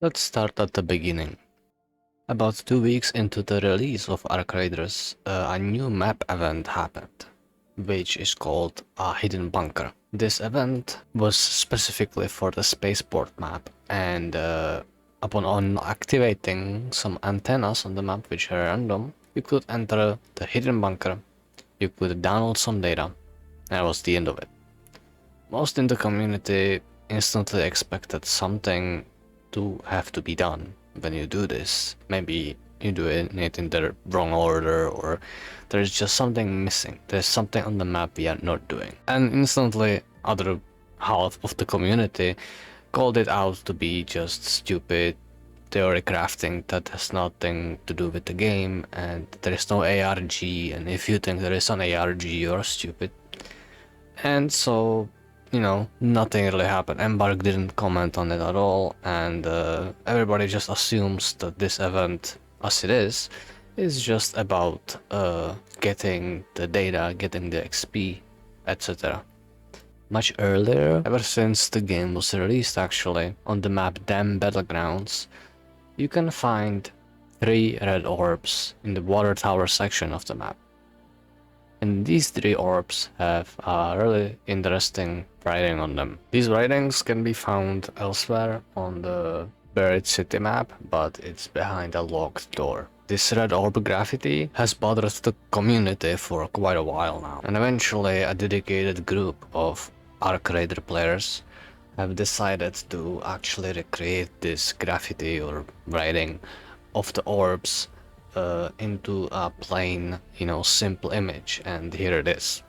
Let's start at the beginning. About 2 weeks into the release of Ark Raiders, a new map event happened, which is called a Hidden Bunker. This event was specifically for the spaceport map, and upon activating some antennas on the map which are random, you could enter the Hidden Bunker, you could download some data, and that was the end of it. Most in the community instantly expected something to have to be done when you do this. Maybe you do it in the wrong order, or there's just something missing. There's something on the map we are not doing. And instantly other half of the community called it out to be just stupid theory crafting that has nothing to do with the game, and there is no ARG, and if you think there is an ARG, you're stupid. And so, nothing really happened. Embark didn't comment on it at all, and everybody just assumes that this event, as it is just about getting the data, getting the XP, etc. Much earlier, ever since the game was released actually, on the map Dam Battlegrounds, you can find 3 red orbs in the water tower section of the map. And these 3 orbs have a really interesting writing on them. These writings can be found elsewhere on the buried city map, but it's behind a locked door. This red orb graffiti has bothered the community for quite a while now, and eventually a dedicated group of Ark Raider players have decided to actually recreate this graffiti or writing of the orbs into a plain, simple image, and here it is.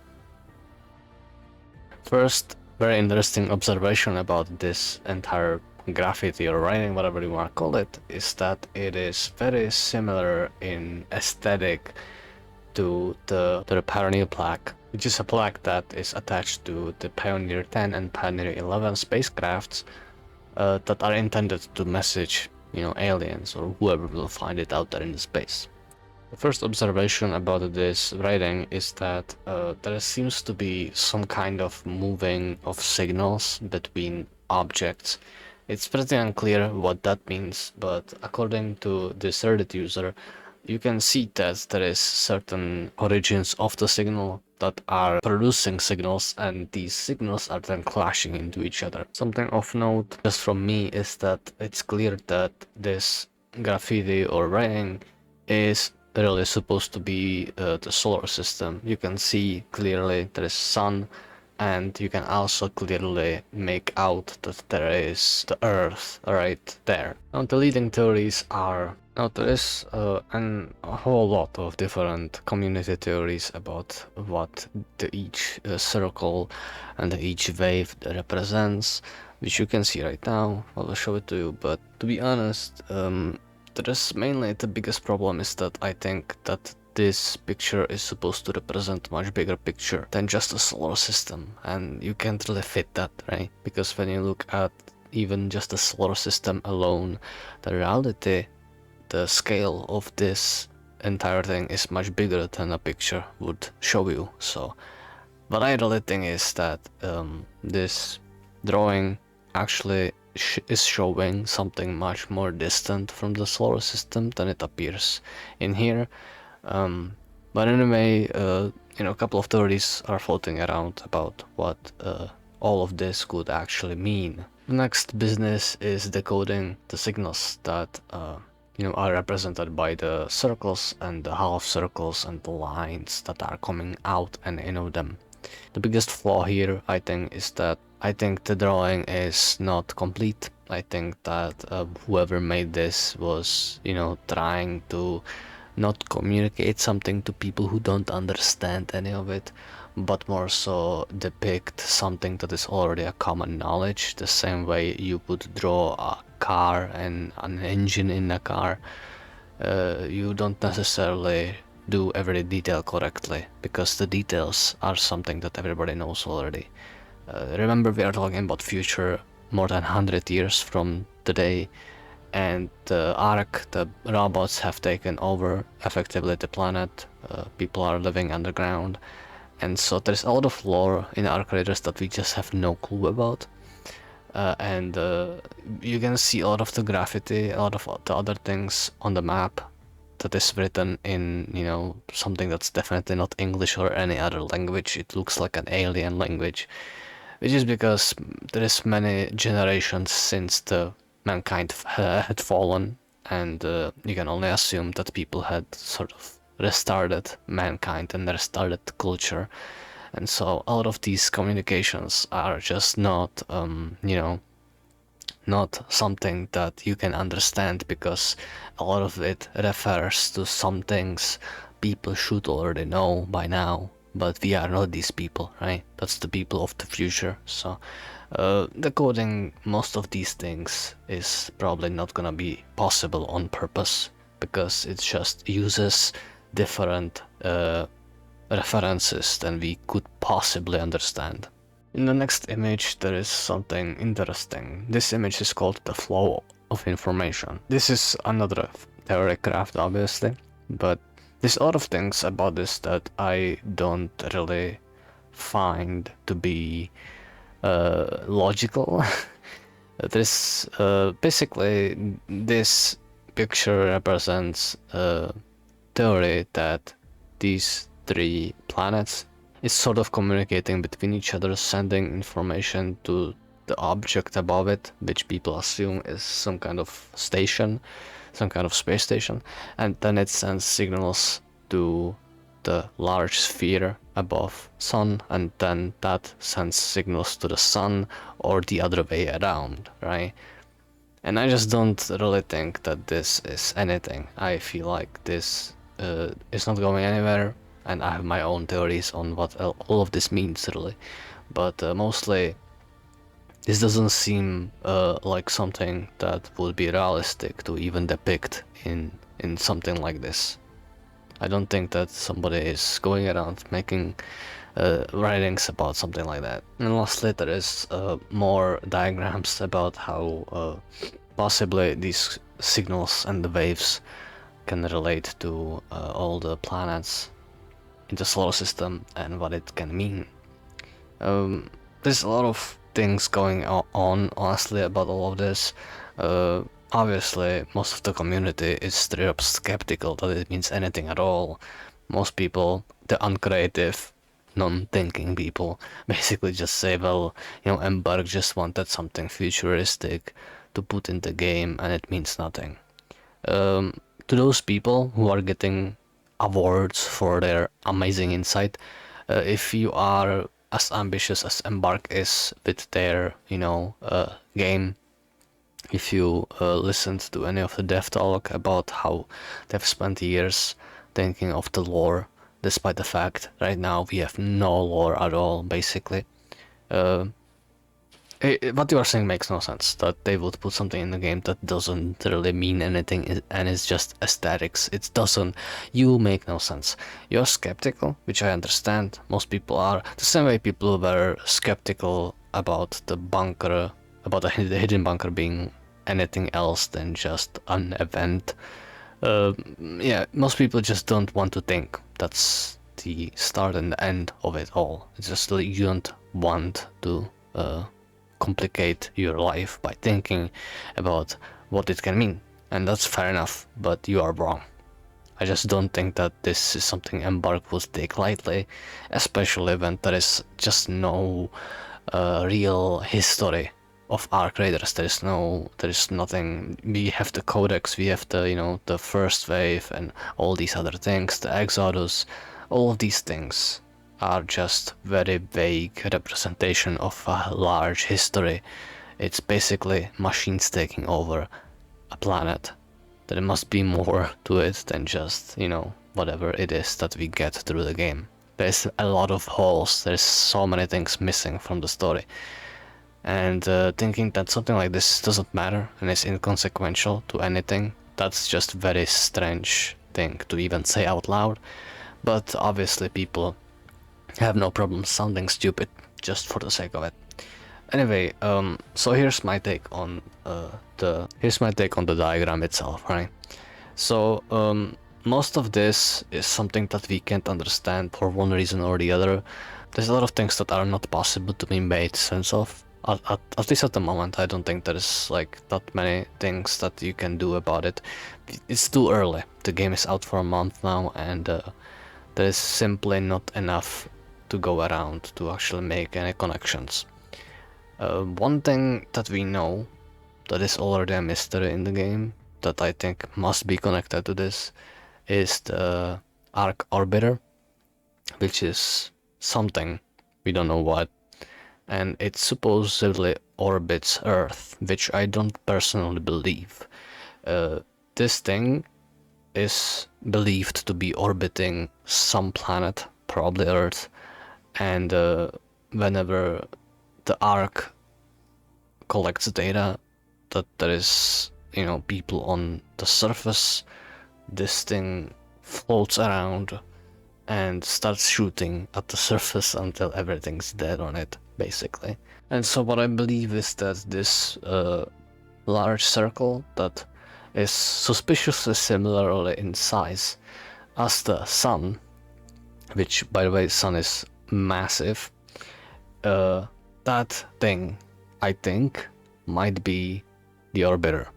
First, very interesting observation about this entire graffiti or writing, whatever you want to call it, is that it is very similar in aesthetic to the Pioneer plaque, which is a plaque that is attached to the Pioneer 10 and Pioneer 11 spacecrafts that are intended to message aliens or whoever will find it out there in the space. The first observation about this writing is that there seems to be some kind of moving of signals between objects. It's pretty unclear what that means, but according to this Reddit user, you can see that there is certain origins of the signal that are producing signals, and these signals are then clashing into each other. Something of note just from me is that it's clear that this graffiti or writing is really supposed to be the solar system. You can see clearly there is sun, and you can also clearly make out that there is the Earth right there. Now the leading theories are, now there is a whole lot of different community theories about what each circle and each wave represents, which you can see right now. I will show it to you, but to be honest, there is mainly the biggest problem is that I think that this picture is supposed to represent much bigger picture than just a solar system, and you can't really fit that, right? Because when you look at even just the solar system alone, the reality, the scale of this entire thing is much bigger than a picture would show you. So what I really think is that this drawing actually is showing something much more distant from the solar system than it appears in here. But anyway, a couple of theories are floating around about what all of this could actually mean. The next business is decoding the signals that are represented by the circles and the half circles and the lines that are coming out and in of them. The biggest flaw here, I think, is that I think the drawing is not complete. I think that whoever made this was, trying to not communicate something to people who don't understand any of it, but more so depict something that is already a common knowledge, the same way you would draw a car and an engine in a car. You don't necessarily do every detail correctly, because the details are something that everybody knows already. Remember, we are talking about future more than 100 years from today, and the Ark, the robots have taken over effectively the planet. People are living underground, and so there's a lot of lore in Ark Raiders that we just have no clue about. and you can see a lot of the graffiti, a lot of the other things on the map that is written in, you know, something that's definitely not English or any other language. It looks like an alien language, which is because there is many generations since the mankind had fallen, and you can only assume that people had sort of restarted mankind and restarted culture. And so a lot of these communications are just not, you know, not something that you can understand, because a lot of it refers to some things people should already know by now, but we are not these people, right? That's the people of the future. So decoding most of these things is probably not gonna be possible on purpose, because it just uses different references than we could possibly understand. In the next image there is something interesting. This image is called the flow of information. This is another theory craft, obviously, but there's a lot of things about this that I don't really find to be logical. This basically, this picture represents a theory that these three planets is sort of communicating between each other, sending information to the object above it, which people assume is some kind of station, some kind of space station, and then it sends signals to the large sphere above sun, and then that sends signals to the sun, or the other way around, right? And I just don't really think that this is anything. I feel like this is not going anywhere, and I have my own theories on what all of this means, really. But mostly, this doesn't seem like something that would be realistic to even depict in something like this. I don't think that somebody is going around making writings about something like that. And lastly, there is more diagrams about how possibly these signals and the waves can relate to all the planets in the solar system and what it can mean. There's a lot of things going on, honestly, about all of this. Obviously, most of the community is straight up skeptical that it means anything at all. Most people, the uncreative, non-thinking people, basically just say, well, you know, Embark just wanted something futuristic to put in the game, and it means nothing. To those people who are getting awards for their amazing insight, if you are as ambitious as Embark is with their, you know, game, if you listened to any of the dev talk about how they've spent years thinking of the lore, despite the fact right now we have no lore at all, basically. What you are saying makes no sense, that they would put something in the game that doesn't really mean anything and it's just aesthetics. It doesn't. You make no sense. You're skeptical, which I understand. Most people are. The same way people were skeptical about the bunker, about the hidden bunker being anything else than just an event. Yeah, most people just don't want to think. That's the start and the end of it all. It's just like you don't want to complicate your life by thinking about what it can mean, and that's fair enough, but you are wrong. I just don't think that this is something Embark would take lightly, especially when there is just no real history of Arc Raiders. There is nothing. We have the Codex, we have the, you know, the first wave and all these other things, the Exodus, all of these things are just very vague representation of a large history. It's basically machines taking over a planet. There must be more to it than just, you know, whatever it is that we get through the game. There's a lot of holes, there's so many things missing from the story. And thinking that something like this doesn't matter and is inconsequential to anything, that's just very strange thing to even say out loud. But obviously people have no problem sounding stupid just for the sake of it. Anyway, so here's my take on the diagram itself, right? So most of this is something that we can't understand for one reason or the other. There's a lot of things that are not possible to be made sense of, At least at the moment, I don't think there's like that many things that you can do about it. It's too early. The game is out for a month now, and there is simply not enough to go around to actually make any connections. One thing that we know that is already a mystery in the game that I think must be connected to this is the Arc Orbiter, which is something, we don't know what, and it supposedly orbits Earth, which I don't personally believe. This thing is believed to be orbiting some planet, probably Earth, and whenever the Ark collects data that there is, people on the surface, this thing floats around and starts shooting at the surface until everything's dead on it, basically. And so what I believe is that this large circle that is suspiciously similarly in size as the sun, which, by the way, sun is massive, that thing, I think, might be the orbiter.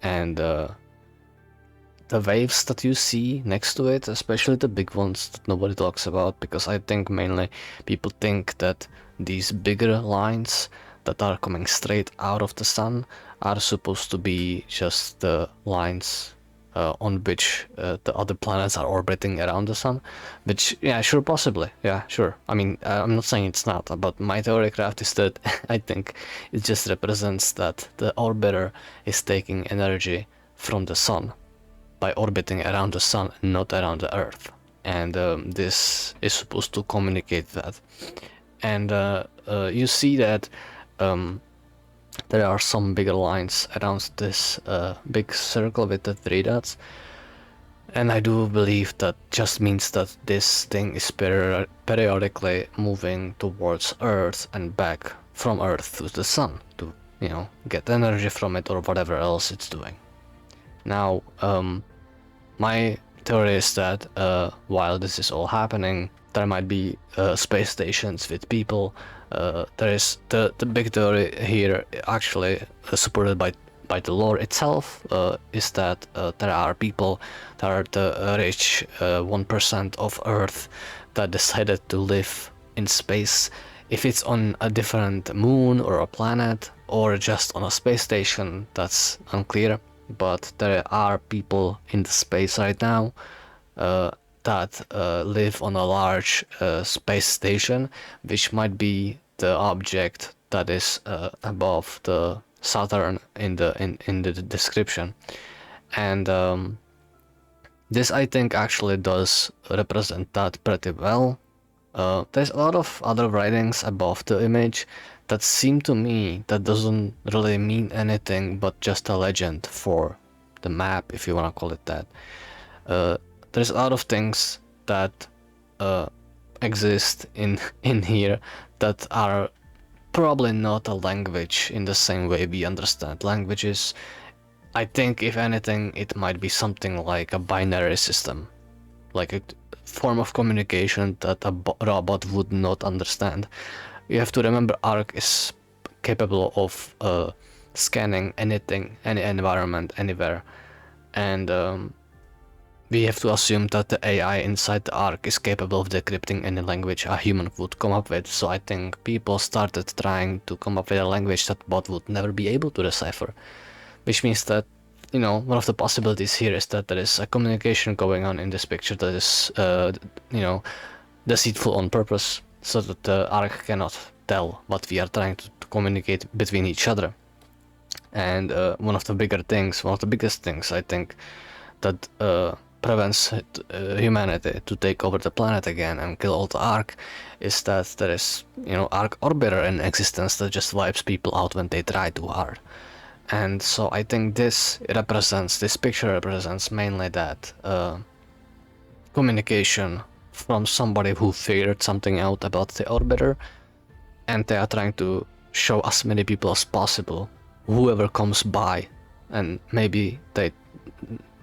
And the waves that you see next to it, especially the big ones that nobody talks about, because I think mainly people think that these bigger lines that are coming straight out of the sun are supposed to be just the lines on which the other planets are orbiting around the sun, which, yeah, sure, possibly, yeah, sure. I mean, I'm not saying it's not, but my theory craft is that I think it just represents that the orbiter is taking energy from the sun by orbiting around the sun, not around the Earth. And this is supposed to communicate that. And you see that there are some bigger lines around this big circle with the 3 dots. And I do believe that just means that this thing is periodically moving towards Earth and back from Earth to the sun to, get energy from it or whatever else it's doing. Now, my theory is that while this is all happening, there might be space stations with people. There is the big theory here, actually supported by the lore itself, is that there are people that are the rich 1% of Earth that decided to live in space. If it's on a different moon or a planet or just on a space station, that's unclear. But there are people in the space right now that live on a large space station, which might be the object that is above the Saturn in the description. And this, I think, actually does represent that pretty well. There's a lot of other writings above the image that seem to me that doesn't really mean anything but just a legend for the map, if you want to call it that. There's a lot of things that exist in here that are probably not a language in the same way we understand languages. I think, if anything, it might be something like a binary system, like a form of communication that a robot would not understand. You have to remember Arc is capable of scanning anything, any environment, anywhere. And we have to assume that the AI inside the Arc is capable of decrypting any language a human would come up with. So I think people started trying to come up with a language that bot would never be able to decipher. Which means that, one of the possibilities here is that there is a communication going on in this picture that is, deceitful on purpose, so that the Arc cannot tell what we are trying to communicate between each other. And one of the biggest things, I think, that prevents humanity to take over the planet again and kill all the Arc is that there is, Arc Orbiter in existence that just wipes people out when they try too hard. And so I think this picture represents mainly that communication from somebody who figured something out about the orbiter, and they are trying to show as many people as possible, whoever comes by, and maybe they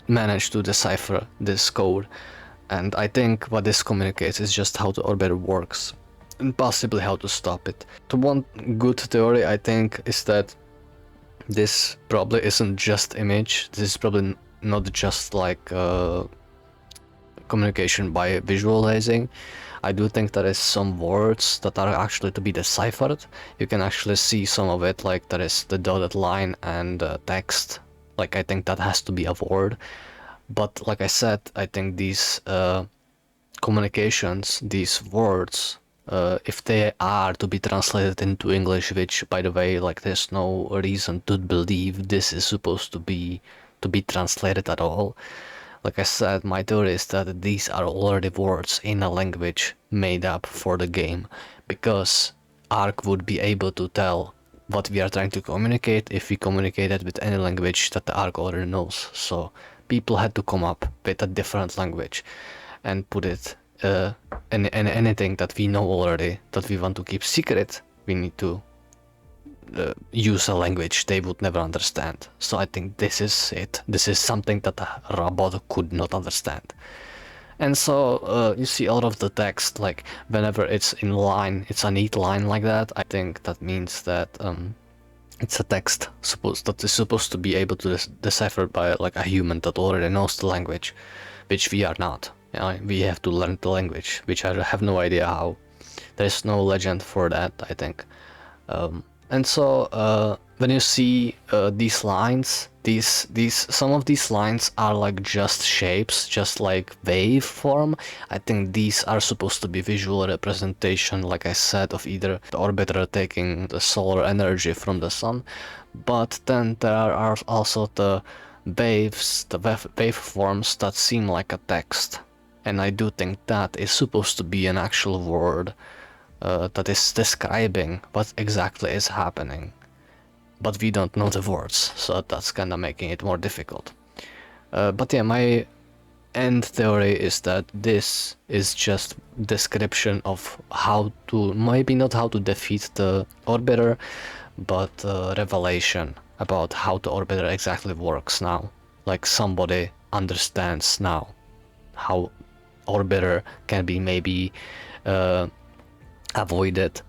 manage to decipher this code. And I think what this communicates is just how the orbiter works. and possibly how to stop it. The one good theory I think is that this probably isn't just image. This is probably not just like communication by visualizing. I do think there is some words that are actually to be deciphered. You can actually see some of it, like there is the dotted line and text. Like I think that has to be a word. But like I said, I think these communications, these words, if they are to be translated into English, which by the way, like there's no reason to believe this is supposed to be translated at all. Like I said, my theory is that these are already words in a language made up for the game, because Ark would be able to tell what we are trying to communicate if we communicated with any language that the Ark already knows. So people had to come up with a different language and put it in anything that we know already that we want to keep secret. We need to use a language they would never understand. So I think this is it. This is something that a robot could not understand. And so you see a lot of the text, like whenever it's in line, it's a neat line like that. I think that means that it's a text that is supposed to be able to decipher by like a human that already knows the language, which we are not. You know, we have to learn the language, which I have no idea how. There's no legend for that, I think. And so when you see these lines, some of these lines are like just shapes, just like waveform. I think these are supposed to be visual representation, like I said, of either the orbiter taking the solar energy from the sun, but then there are also the waves, the waveforms that seem like a text. And I do think that is supposed to be an actual word that is describing what exactly is happening. But we don't know the words, so that's kinda making it more difficult. But yeah, my end theory is that this is just description of how to, maybe not how to defeat the orbiter, but revelation about how the orbiter exactly works now. Like somebody understands now how orbiter can be maybe avoided,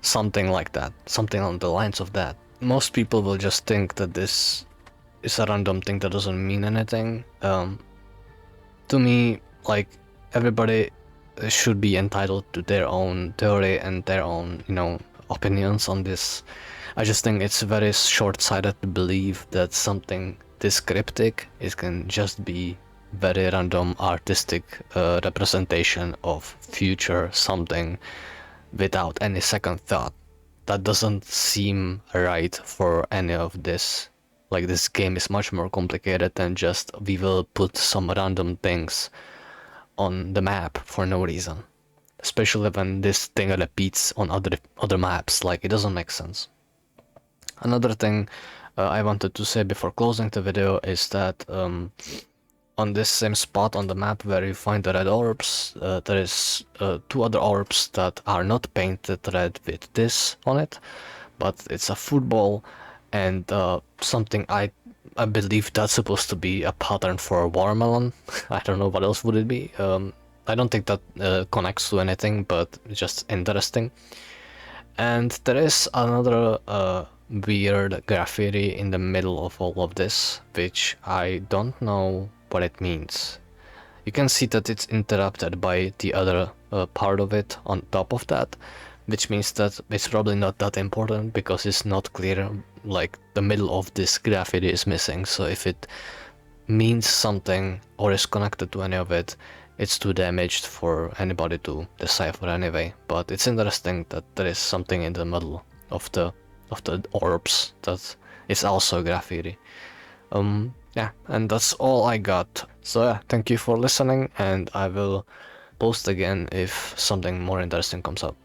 something like that, something on the lines of that. Most people will just think that this is a random thing that doesn't mean anything. To me, like, everybody should be entitled to their own theory and their own, opinions on this. I just think it's very short-sighted to believe that something this cryptic can just be very random artistic representation of future something without any second thought. That doesn't seem right for any of this. Like, this game is much more complicated than just we will put some random things on the map for no reason. Especially when this thing repeats on other maps, like it doesn't make sense. Another thing I wanted to say before closing the video is that on this same spot on the map where you find the red orbs, there is two other orbs that are not painted red with this on it, but it's a football and something I believe that's supposed to be a pattern for a watermelon. I don't know what else would it be. I don't think that connects to anything, but it's just interesting. And there is another weird graffiti in the middle of all of this, which I don't know what it means. You can see that it's interrupted by the other part of it on top of that, which means that it's probably not that important because it's not clear, like the middle of this graffiti is missing. So if it means something or is connected to any of it, it's too damaged for anybody to decipher anyway. But it's interesting that there is something in the middle of the orbs that is also graffiti. Yeah, and that's all I got. So yeah, thank you for listening, and I will post again if something more interesting comes up.